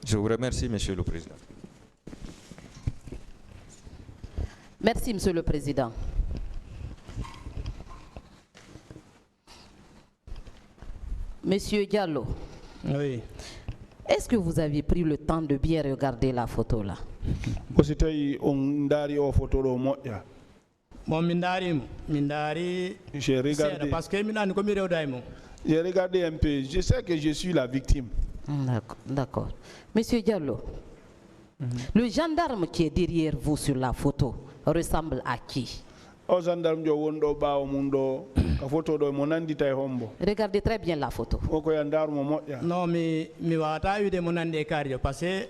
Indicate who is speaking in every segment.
Speaker 1: Je vous remercie, Monsieur le Président.
Speaker 2: Merci, Monsieur le Président. Monsieur Diallo,
Speaker 3: Oui.
Speaker 2: est-ce que vous avez pris le temps de bien regarder la photo là?
Speaker 3: Bon, Mindari.
Speaker 4: J'ai regardé.
Speaker 3: Parce que
Speaker 4: J'ai regardé un peu. Je sais que je suis la victime.
Speaker 2: D'accord. Monsieur Diallo, le gendarme qui est derrière vous sur la photo ressemble à qui? Regardez très bien la photo.
Speaker 3: Non, mais parce que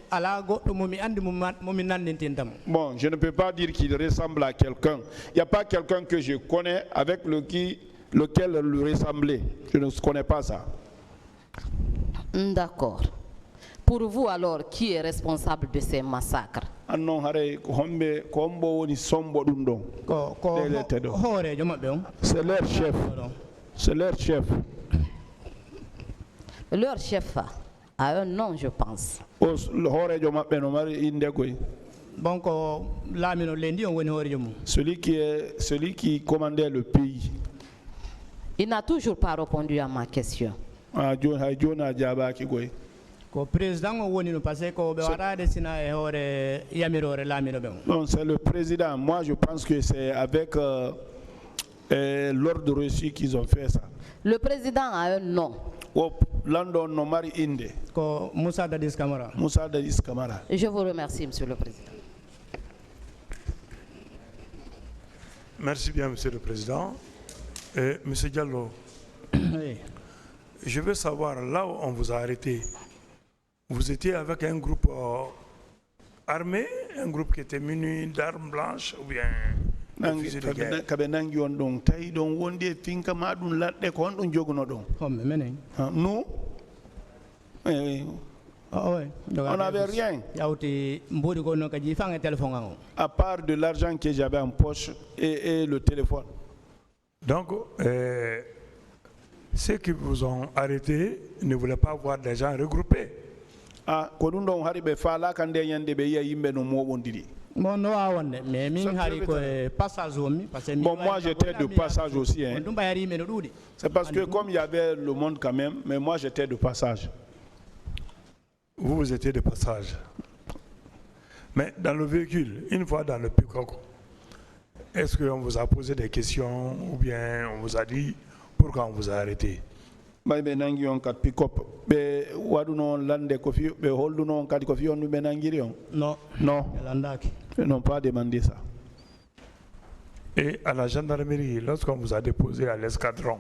Speaker 4: bon, je ne peux pas dire qu'il ressemble à quelqu'un. Il n'y a pas quelqu'un que je connais avec lequel lui ressemblait. Je ne connais pas ça.
Speaker 2: D'accord. Pour vous alors, qui est responsable de ces massacres?
Speaker 4: C'est leur chef. C'est leur chef.
Speaker 2: Leur chef a un nom, je pense.
Speaker 4: Celui qui commandait le pays.
Speaker 2: Il n'a toujours pas répondu à ma question.
Speaker 4: Non, c'est le président. Moi, je pense que c'est avec l'ordre reçu qu'ils ont fait ça.
Speaker 2: Le président a un nom.
Speaker 4: London Nomari Inde.
Speaker 3: Moussa Dadis Kamara.
Speaker 4: Moussa Dadis Kamara.
Speaker 2: Je vous remercie, Monsieur le Président.
Speaker 5: Merci bien, Monsieur le Président. Monsieur Diallo,
Speaker 3: Oui.
Speaker 5: je veux savoir, là où on vous a arrêté, vous étiez avec un groupe armé, un groupe qui était muni d'armes blanches ou bien de fusils de guerre?
Speaker 4: Nous, on n'avait rien. À part de l'argent que j'avais en poche et le téléphone.
Speaker 5: Donc, ceux qui vous ont arrêté ne voulaient pas voir des gens regroupés.
Speaker 4: Bon, moi j'étais de passage aussi. Hein. C'est parce que comme il y avait le monde quand même, mais moi j'étais de passage.
Speaker 5: Vous étiez de passage. Mais dans le véhicule, une fois dans le pick-up, est-ce qu'on vous a posé des questions ou bien on vous a dit pourquoi on vous a arrêté?
Speaker 4: Non. Non. Ils n'ont pas demandé ça.
Speaker 5: Et à la gendarmerie, lorsqu'on vous a déposé à l'escadron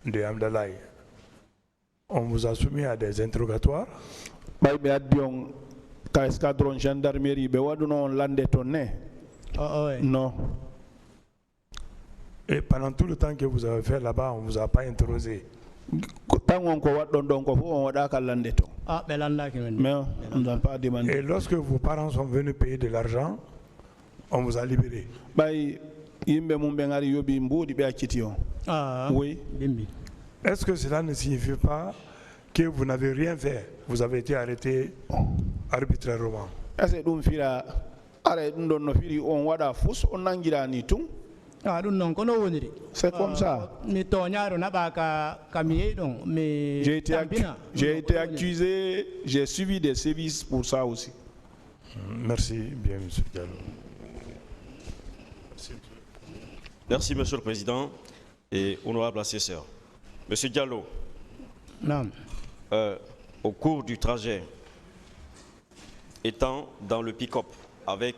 Speaker 5: de Amdalaï, on vous a soumis à des interrogatoires?
Speaker 4: Escadron gendarmerie, non.
Speaker 5: Et pendant tout le temps que vous avez fait là-bas, on ne vous a pas interrogé?
Speaker 4: Mais on n'a pas demandé.
Speaker 5: Et lorsque vos parents sont venus payer de l'argent, on vous a libéré?
Speaker 4: Oui.
Speaker 5: Est-ce que cela ne signifie pas que vous n'avez rien fait? Vous avez été arrêté arbitrairement?
Speaker 4: C'est comme ça. J'ai été accusé, j'ai suivi des services pour ça aussi.
Speaker 5: Merci bien, M. Diallo.
Speaker 6: Merci, Monsieur le Président et honorable assesseur. Monsieur Diallo,
Speaker 3: Non.
Speaker 6: Au cours du trajet, étant dans le pick-up avec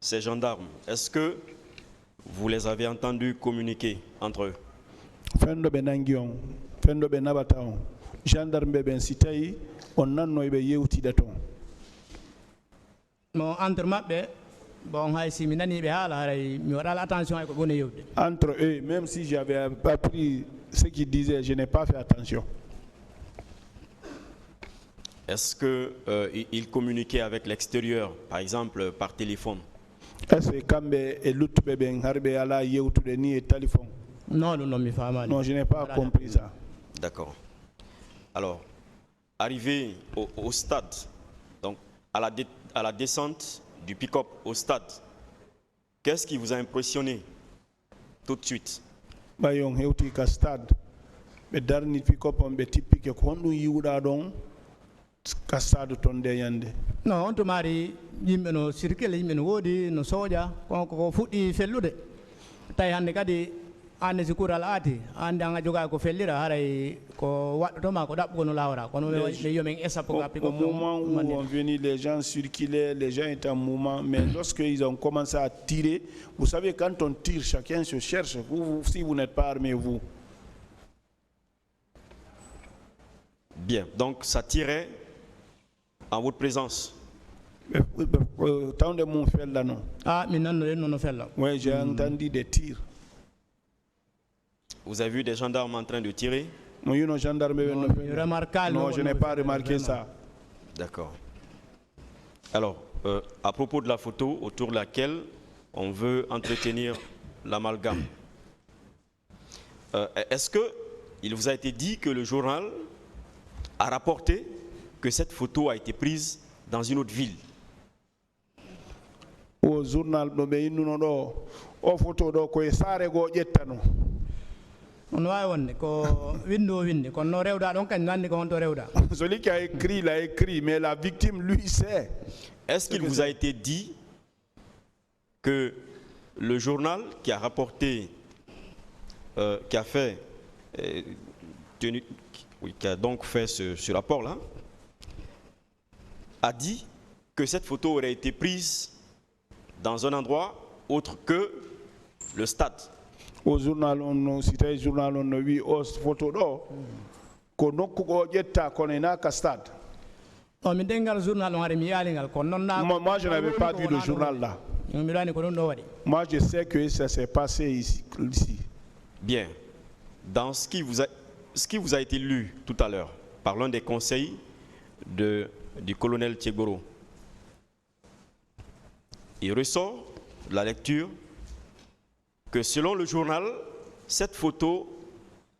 Speaker 6: ces gendarmes, est-ce que vous les avez entendus communiquer entre eux?
Speaker 4: Entre eux, même si j'avais pas pris ce qu'ils disaient, je n'ai pas fait attention.
Speaker 6: Est-ce qu'ils communiquaient avec l'extérieur, par exemple par téléphone?
Speaker 4: Non, je n'ai pas compris ça.
Speaker 6: D'accord. Alors, arrivé au stade, donc à la descente du pick-up au stade, qu'est-ce qui vous a impressionné tout de suite?
Speaker 4: Bayon hewti ka stade be darni pick-up on be tippike ko honɗum yiwɗa ɗon ka stade ton de yande.
Speaker 3: non on tumari yimɓe no circule yimɓe no woodi no sooƴa konko ko fuɗɗi fellude tawi hannde kadi ande si kural aati ande anga jogaa ko fellira haray ko waɗɗotoma ko ɗaɓɓugo no lawra kono ɓe yomin essapo ga
Speaker 4: Au moment où on venait, les gens circulaient, les gens étaient en mouvement, mais lorsqu'ils ont commencé à tirer, vous savez, quand on tire, chacun se cherche. Si vous n'êtes pas armé, vous.
Speaker 6: Bien, donc ça tirait en votre présence.
Speaker 4: Tant de mon fait là, non.
Speaker 3: ah min nannoɗen nono fella
Speaker 4: Oui, j'ai entendu des tirs.
Speaker 6: Vous avez vu des gendarmes en train de tirer?
Speaker 4: Non, je n'ai pas remarqué ça.
Speaker 6: D'accord. Alors, à propos de la photo autour de laquelle on veut entretenir l'amalgame, est-ce qu'il vous a été dit que le journal a rapporté que cette photo a été prise dans une autre ville?
Speaker 4: Au journal, photo
Speaker 3: on wawi wonde ko windo windi kono no rewɗa ɗon kañ nandi ko honto rewɗa.
Speaker 4: Celui qui a écrit l'a écrit, mais la victime lui sait.
Speaker 6: Est-ce qu'il vous a été dit que le journal qui a rapporté, qui a donc fait ce rapport-là, a dit que cette photo aurait été prise dans un endroit autre que le stade?
Speaker 4: Au journal, on cité journal, on a vu aux photos d'or, qu'on a qu'on est à stade.
Speaker 3: Moi,
Speaker 4: je n'avais pas vu le journal là. Moi, je sais que ça s'est passé ici.
Speaker 6: Bien. Dans ce qui vous a été lu tout à l'heure par l'un des conseils du colonel Thiegoro, il ressort de la lecture que selon le journal, cette photo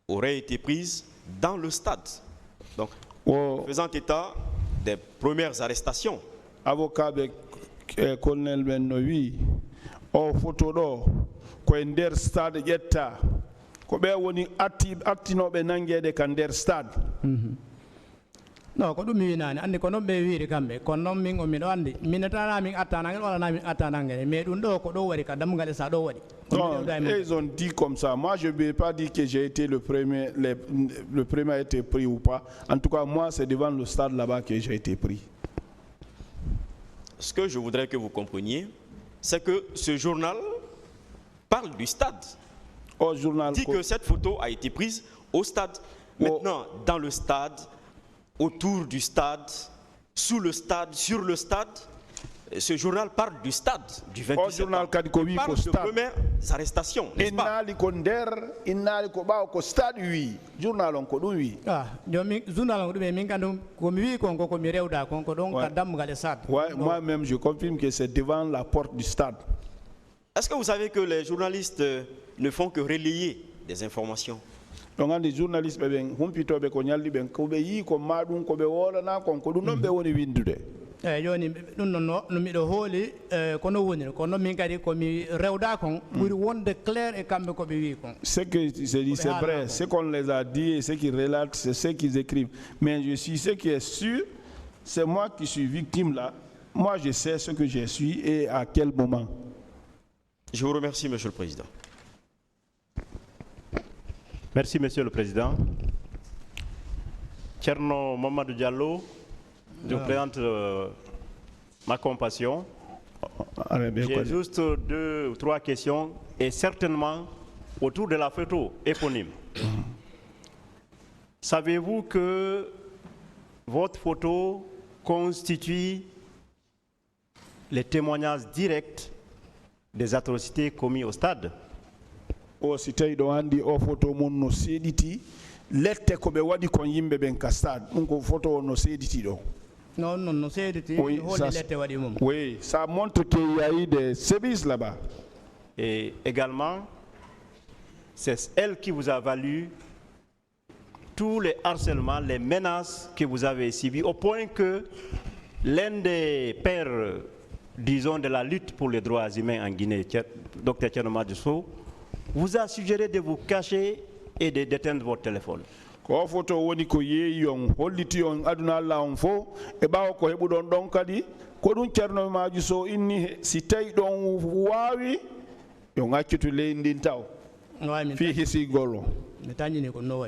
Speaker 6: aurait été prise dans le stade. Donc, faisant état des premières arrestations.
Speaker 4: Avocat colonel Benoui, photo d'or, nder stade yetta, ko be woni attinoɓe nangede kan nder stade.
Speaker 3: non ko ɗum mi winani andi ko noon ɓe wiiri kamɓe kono noon min o miɗo andi minatana min attanangel wala min attanangel mais ɗum ɗo ko ɗo waɗi ka dammugal e sa ɗo waɗi.
Speaker 4: Non, ils ont dit comme ça. Moi, je ne vais pas dire que j'ai été le premier a été pris ou pas. En tout cas, moi, c'est devant le stade là-bas que j'ai été pris.
Speaker 6: Ce que je voudrais que vous compreniez, c'est que ce journal parle du stade.
Speaker 4: Journal
Speaker 6: dit que cette photo a été prise au stade. Maintenant, dans le stade, autour du stade, sous le stade, sur le stade, ce journal parle du stade du 28 septembre. Il parle de premières arrestations, n'est-ce pas?
Speaker 4: Moi-même, je confirme que c'est devant la porte du stade.
Speaker 6: Est-ce que vous savez que les journalistes ne font que relayer des informations?
Speaker 4: Donc, les journalistes,
Speaker 3: joni ɗum noon no miɗo hooli kono woniri kono min kadi komi rewɗa kon ɓuri wonde clair e kamɓe koɓe wi kon.
Speaker 4: Ce que c'est vrai, ce qu'on les a dit et ce qu'ils relatent, c'est ce qu'ils écrivent. Mais je suis ce qui est sûr, c'est moi qui suis victime là. Moi, je sais ce que je suis et à quel moment.
Speaker 6: Je vous remercie, Monsieur le Président.
Speaker 1: Merci, Monsieur le Président. Tcherno Mamadou Diallo, je vous présente ma compassion. J'ai juste 2 ou 3 questions et certainement autour de la photo éponyme. Savez-vous que votre photo constitue les témoignages directs des atrocités commises au stade?
Speaker 4: Si tawi ɗo andi photo mum no seediti lette ko ɓe waɗi kon yimɓe ɓen ka stade ɗum ko photo no seediti ɗo.
Speaker 3: Non, non, c'est
Speaker 4: oui, ça montre qu'il y a eu des sévices là-bas.
Speaker 1: Et également, c'est elle qui vous a valu tous les harcèlements, les menaces que vous avez subies, au point que l'un des pères, disons, de la lutte pour les droits humains en Guinée, Dr Thierno Madji Sow, vous a suggéré de vous cacher et de d'éteindre votre téléphone.
Speaker 4: Ko photo woni ko yeeyi on holliti on aduna Allah on fo e bawo ko hebudon don kadi ko dun Thierno Madji Sow inni si tawi don waawi yo ngaccitu leyndin taw fi hisi golo.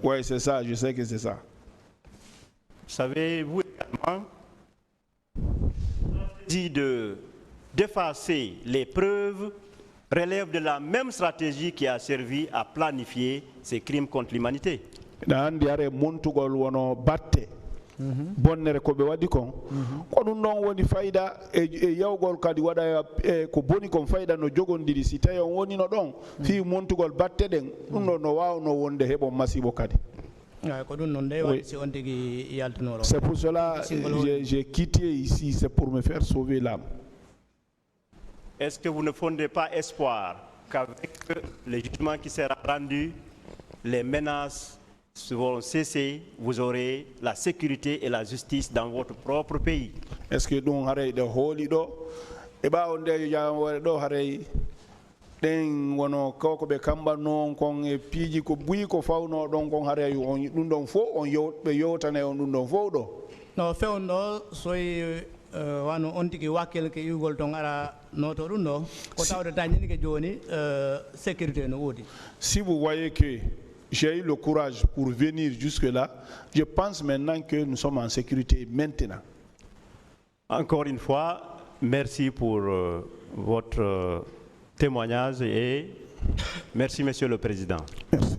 Speaker 4: Oui, c'est ça, je sais que c'est ça.
Speaker 1: Vous savez, vous également, d'effacer les preuves relève de la même stratégie qui a servi à planifier ces crimes contre l'humanité.
Speaker 4: Bonnere ko be wadi kon ko dum non woni fayda e yawgol kadi wada ko boni kon fayda no jogondiri si tawi on woni no don fi montugol batte den dum no wawno wonde hebo masibo kadi. C'est pour cela j'ai quitté ici, c'est pour me faire sauver l'âme.
Speaker 1: Est-ce que vous ne fondez pas espoir qu'avec le jugement qui sera rendu, les menaces vont cesser, vous aurez la sécurité et la justice dans votre propre pays?
Speaker 4: Est-ce que nous avons de holy do e ba on de ya do hare den wono ko be kamba non kon e piiji ko buyi ko fawno don kon hare on dum don fo on be yotane on dum don fo do
Speaker 3: no fewno soy wano on tigi wakel ke yugol ton ara noto dum do ko tawde dañi ke joni sécurité no wodi.
Speaker 4: Si vous voyez que j'ai eu le courage pour venir jusque-là, je pense maintenant que nous sommes en sécurité maintenant.
Speaker 1: Encore une fois, merci pour votre témoignage et merci, Monsieur le Président.
Speaker 4: Merci.